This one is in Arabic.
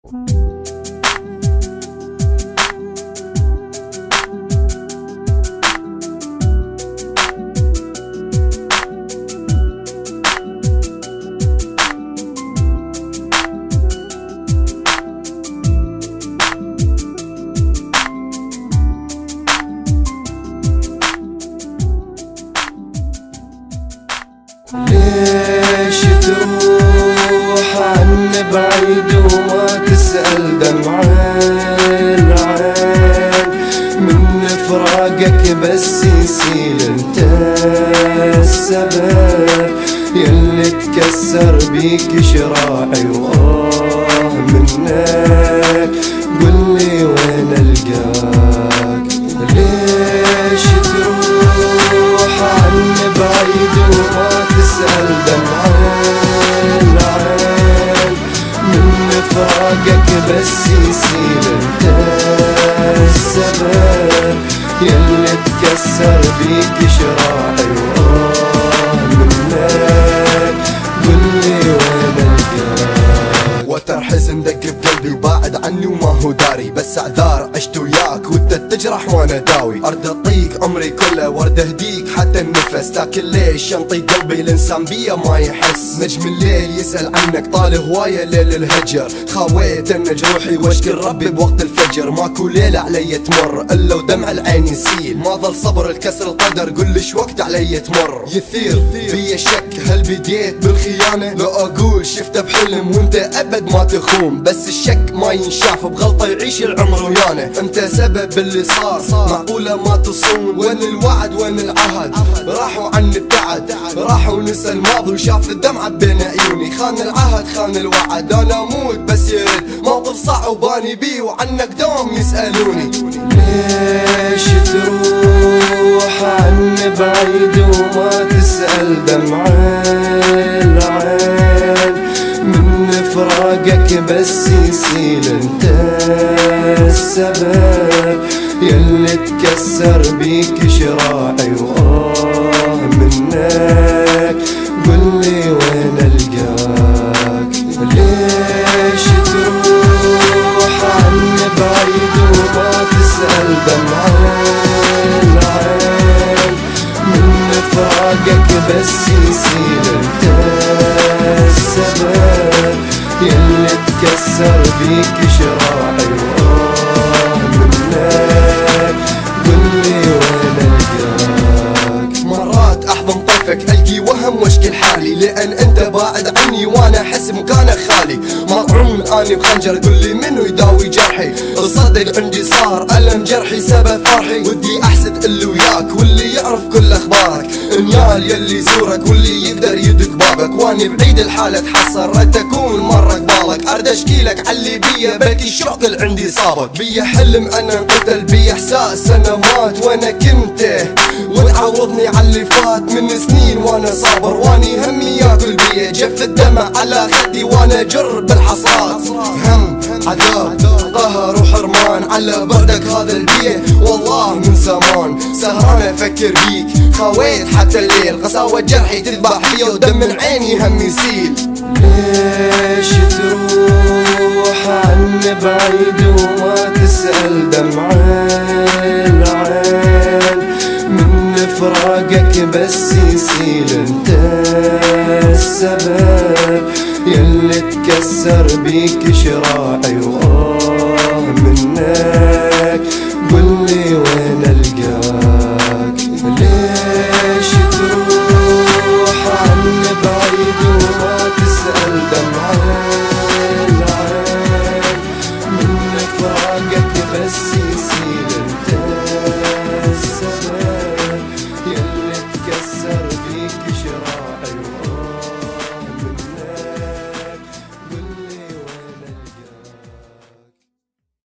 ليش تروح عني بعيد وما تسأل دمع العين؟ من فراقك بس يسيل انت السبب، يلي تكسر بيك شراعي وآه منك. قلي وين القاك؟ ليش تروح عني بعيد وما تسأل دمع العين؟ من فراقك بس يسيل انت السبب، يلي تكسر بيك شراعي وآه منك. قلي وين القاك؟ وتر حزن دق بقلبي وباعد عني وما هو داري، بس اعذار عشت وياك وانت تجرح وانا داوي. ارد اطيق عمري كله وارد اهديك حتى النفس، لكن ليش ينطي قلبي الانسان بيا ما يحس؟ نجم الليل يسأل عنك طال هواية ليل الهجر، خاويت انج روحي واشكي ربي بوقت الفجر. ماكو ليلة علي تمر الا ودمع العين يسيل، ما ظل صبر الكسر القدر قل ليش وقت علي تمر. يثير بيا شك هل بديت بالخيانة؟ لو اقول شفته بحلم وانت ابد ما تخون، بس الشك ما ينشاف بغلطة يعيش العمر ويانا. انت سبب اللي صار، معقولة ما تصون؟ وين الوعد وين العهد؟ راحوا عني ابتعد، راحوا نسى الماضي وشاف الدمعة بين عيوني. خان العهد خان الوعد، انا اموت بس يرد موقف صعب واني بيه وعنك دوم يسألوني. ليش تروح عني بعيد وما تسأل دمع العين؟ من فراقك بس يسيل انت السبب، يلي تكسر بيك شراعي وآه منك. قلي وين القاك؟ ليش تروح عني بعيد وما تسأل دمع العين؟ من فراقك بس يسيل انت السبب، يلي تكسر بيك شراعي وآه منك. قلي وين القاك؟ مرات احضن طرفك القي وهم واشكي لحالي، لان انت باعد عني وانا احس مكانك خالي. مطعون اني بخنجر قولي منو يداوي جرحي؟ الصدق عندي صار الم جرحي سبب فرحي. ودي احسد اللي وياك واللي يعرف كل اخبارك، انيال يلي يزورك واللي يقدر يدق بابك. واني بعيد الحالة اتحسر رد اكون مرة قبالك، ارد اشكيلك علي بيا بكي الشوق اللي عندي صابك. بيا حلم انا انقتل، بيا احساس انا مات وانا كنت، وتعوضني على فات من سنين وانا صابر. واني همي ياكل بيا جف الدمع على خدي وانا جر بالحصاد. هم عذاب قهر وحرمان على بعدك هذا البيت، والله من زمان سهران افكر بيك. خاويت حتى الليل قساوة جرحي تذبح بيا ودم من عيني هم يسيل. ليش تروح عني بعيد وما تسأل دمع العين؟ من فراقك بس يسيل انت السبب، يلي تكسر بيك شراعي